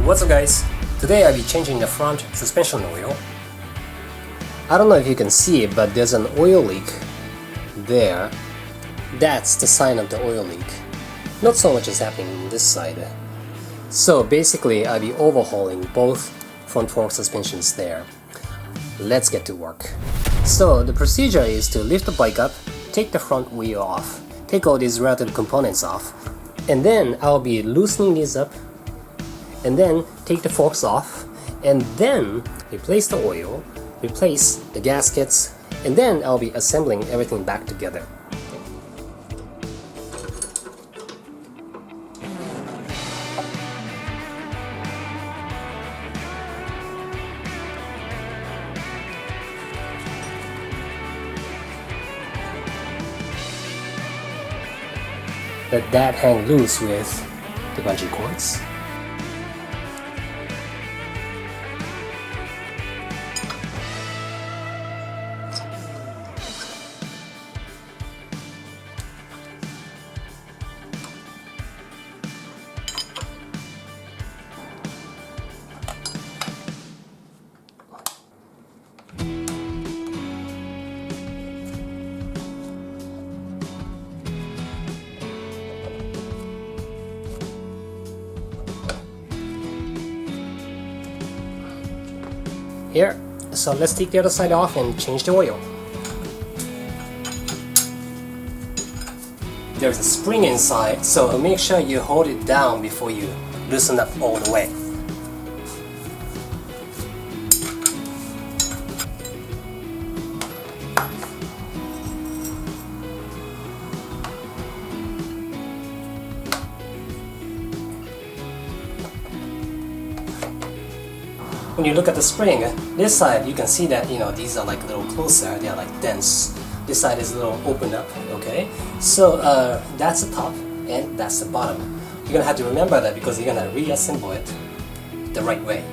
What's up guys? Today I'll be changing the front suspension oil. I don't know if you can see it, but there's an oil leak there. That's the sign of the oil leak. Not so much is happening on this side. So basically I'll be overhauling both front fork suspensions there. Let's get to work. So the procedure is to lift the bike up, take the front wheel off, take all these relative components off, and then I'll be loosening these up, and then take the forks off, and then replace the oil, replace the gaskets, and then I'll be assembling everything back together. Let that hang loose with the bungee cords. Here, so let's take the other side off and change the oil. There's a spring inside, so make sure you hold it down before you loosen up all the way. When you look at the spring, this side you can see that these are like a little closer, they are like dense. This side is a little opened up, okay? So that's the top and that's the bottom. You're gonna have to remember that because you're gonna reassemble it the right way.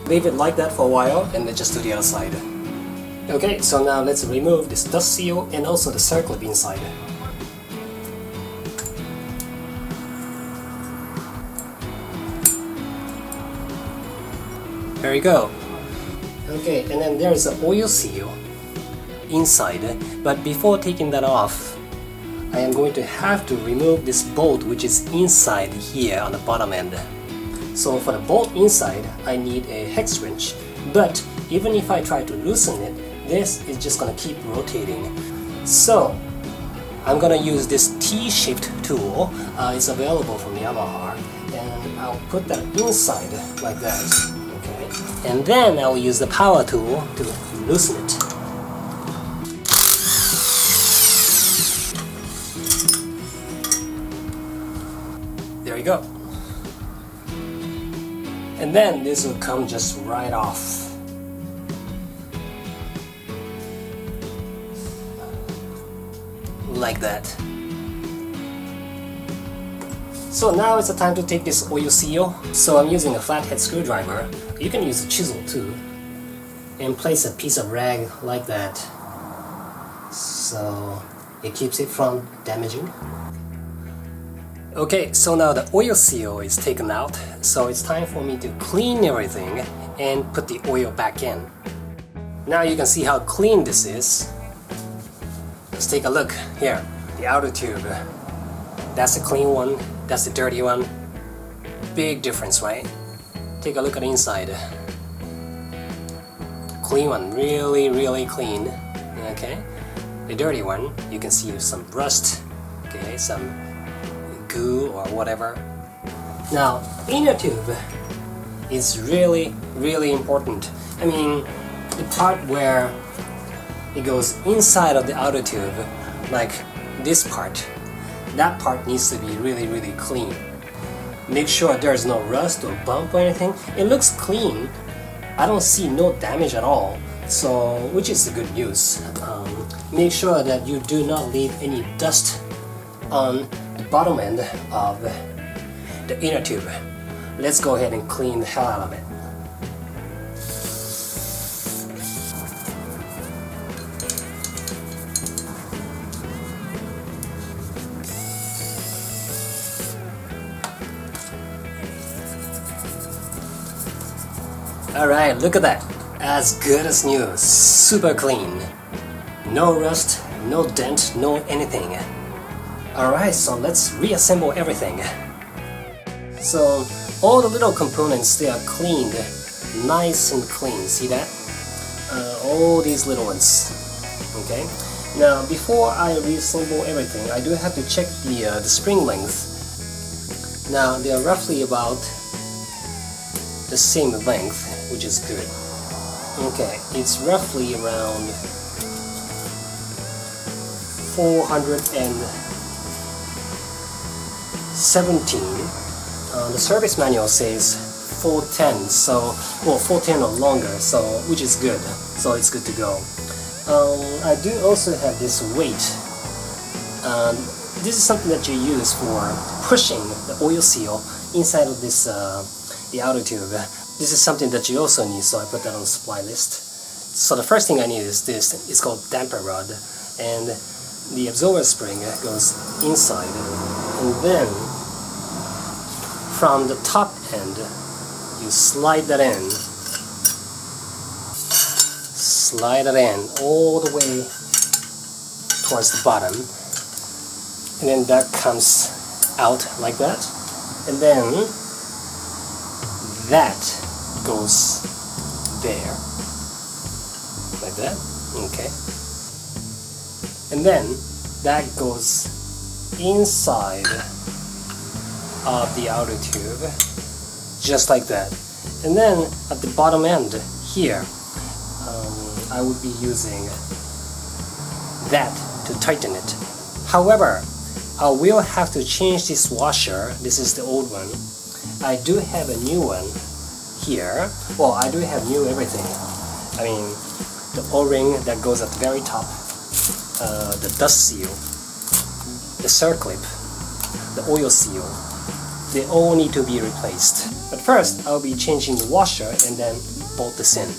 Leave it like that for a while and then just do the other side. Okay, so now let's remove this dust seal and also the Circlip inside. There you go. Okay, and then there is an oil seal inside, but before taking that off, I am going to have to remove this bolt which is inside here on the bottom end. So for the bolt inside, I need a hex wrench, but even if I try to loosen it, this is just gonna keep rotating. So I'm gonna use this T-shaped tool. It's available from Yamaha, and I'll put that inside like that. Okay, and then I'll use the power tool to loosen it. There you go. And then this will come just right off. Like that. So now it's the time to take this oil seal. So I'm using a flathead screwdriver. You can use a chisel too. And place a piece of rag like that. So it keeps it from damaging. Okay, so now the oil seal is taken out, so it's time for me to clean everything and put the oil back in. Now you can see how clean this is. Let's take a look here, the outer tube. That's the clean one, that's the dirty one. Big difference, right? Take a look at the inside. Clean one, really clean. Okay, the dirty one, you can see some rust, okay, some goo or whatever. Now, inner tube is really important. I mean, the part where it goes inside of the outer tube, like this part, that part needs to be really clean. Make sure there's no rust or bump or anything. It looks clean. I don't see no damage at all, so which is the good news. Make sure that you do not leave any dust on the bottom end of the inner tube. Let's go ahead and clean the hell out of it. Alright, look at that. As good as new, super clean. No rust, no dent, no anything. Alright, so let's reassemble everything. So all the little components, they are cleaned, nice and clean, see that? All these little ones. Okay. Now before I reassemble everything, I do have to check the spring length. Now they are roughly about the same length, which is good. Okay, it's roughly around 417. The service manual says 410, so 410 or longer, so which is good. So it's good to go. I do also have this weight. This is something that you use for pushing the oil seal inside of this the outer tube. This is something that you also need, so I put that on the supply list. So the first thing I need is this. It's called damper rod, and the absorber spring goes inside, and then from the top end you slide that in. Slide it in all the way towards the bottom, and then that comes out like that, and then that goes there, like that, okay, and then that goes inside of the outer tube, just like that, and then at the bottom end here, I would be using that to tighten it. However, I will have to change this washer. This is the old one. I do have a new one here. Well, I do have new everything. I mean, the O-ring that goes at the very top, the dust seal, the Circlip, the oil seal, they all need to be replaced. But first, I'll be changing the washer and then bolt this in.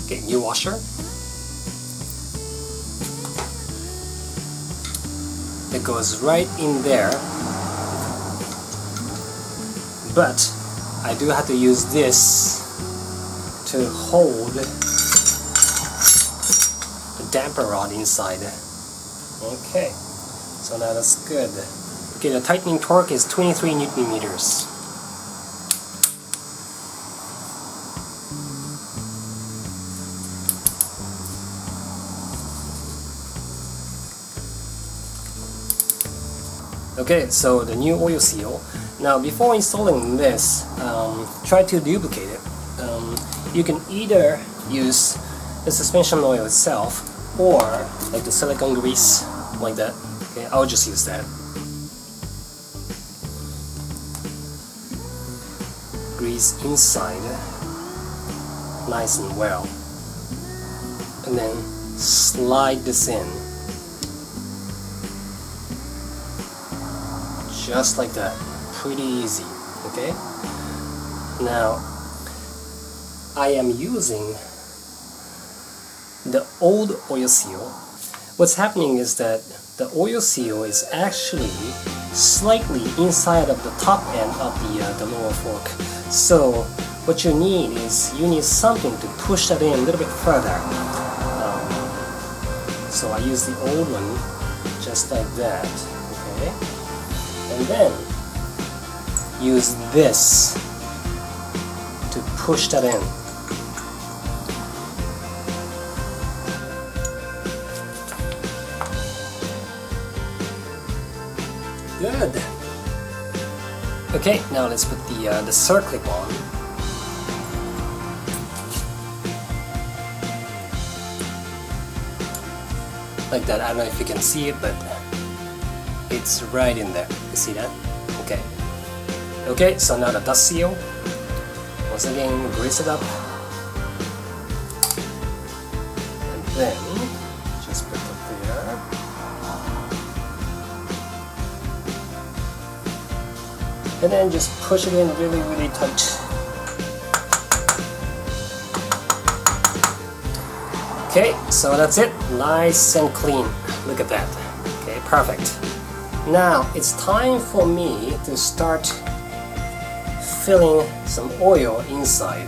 Okay, new washer. It goes right in there. But I do have to use this to hold the damper rod inside. Okay, so now that's good. Okay, the tightening torque is 23 Newton meters. Okay, so the new oil seal. Now before installing this, try to duplicate it. You can either use the suspension oil itself or like the silicone grease, like that. Okay, I'll just use that. Grease inside, nice and well. And then slide this in. Just like that. Pretty easy, okay? Now, I am using the old oil seal. What's happening is that the oil seal is actually slightly inside of the top end of the lower fork. So, what you need is something to push that in a little bit further. So I use the old one, just like that, okay? And then use this to push that in. Good. Okay, now let's put the Circlip on. Like that. I don't know if you can see it, but it's right in there. You see that? Okay. Okay, so now the dust seal. Once again, grease it up. And then, just put it there. and then just push it in really tight. Okay, so that's it. Nice and clean. Look at that. Okay, perfect. Now it's time for me to start filling some oil inside.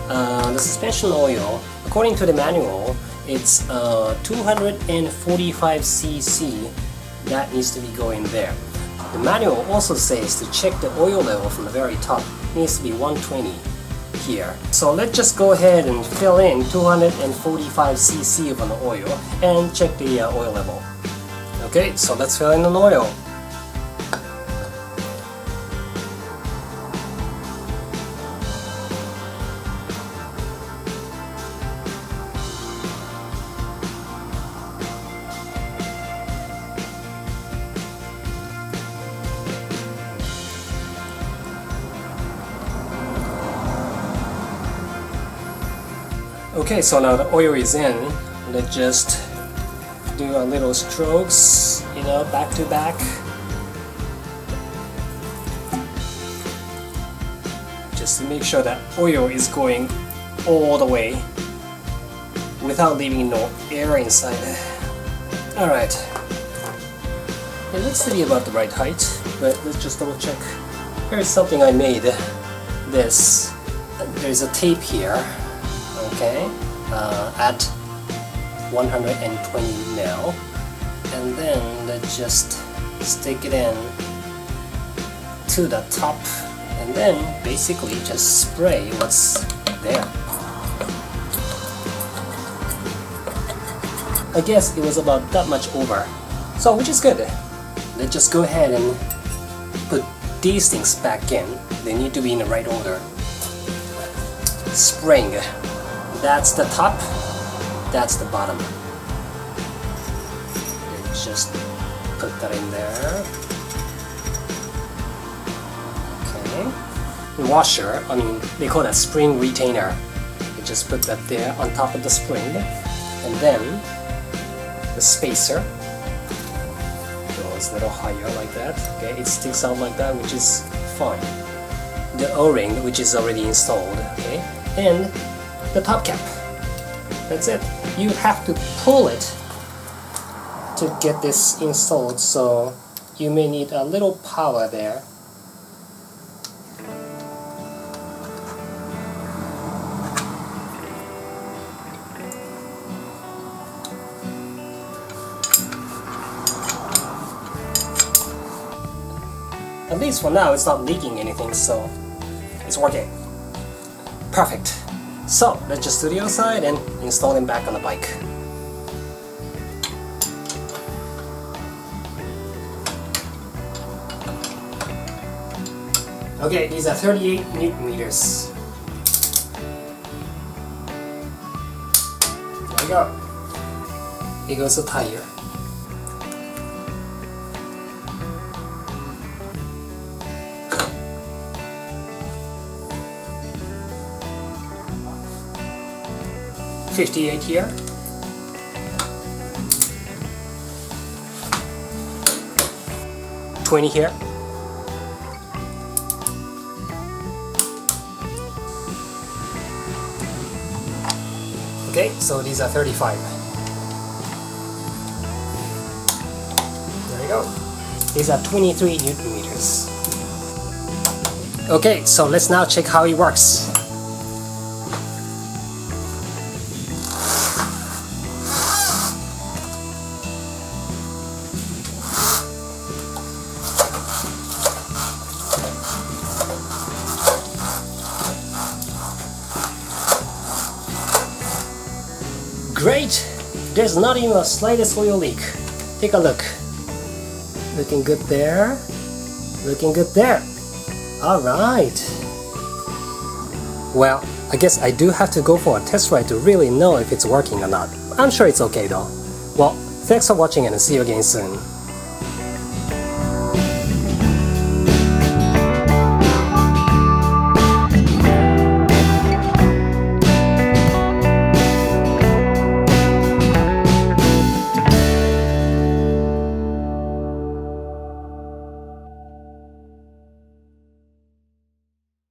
The suspension oil, according to the manual, it's 245 cc that needs to be going there. The manual also says to check the oil level from the very top. It needs to be 120 here. So let's just go ahead and fill in 245 cc of an oil and check the oil level. Okay, so let's fill in an oil. Okay, so now the oil is in. Let's just do a little strokes, you know, back to back. Just to make sure that oil is going all the way without leaving no air inside. Alright. It looks to be about the right height, but let's just double check. Here's something I made. This. There's a tape here. Okay, at 120 mil, and then let's just stick it in to the top, and then basically just spray what's there. I guess it was about that much over, so which is good. Let's just go ahead and put these things back in. They need to be in the right order. Spring. That's the top, that's the bottom. And just put that in there. Okay. The washer, I mean, they call that spring retainer. You just put that there on top of the spring. And then the spacer goes a little higher like that. Okay, it sticks out like that, which is fine. The O-ring, which is already installed. Okay, and the top cap. That's it. You have to pull it to get this installed, so you may need a little power there. At least for now it's not leaking anything, so it's working. Perfect. So let's just do the outside and install them back on the bike. Okay, these are 38 Newton meters. There we go. Here goes the tire. $58 here. $20 here. Okay, so these are 35. There we go. These are 23 Newton meters. Okay, so let's now check how it works. Great! There's not even a slightest oil leak. Take a look. Looking good there. Looking good there. Alright. Well, I guess I do have to go for a test ride to really know if it's working or not. I'm sure it's okay though. Well, thanks for watching and see you again soon.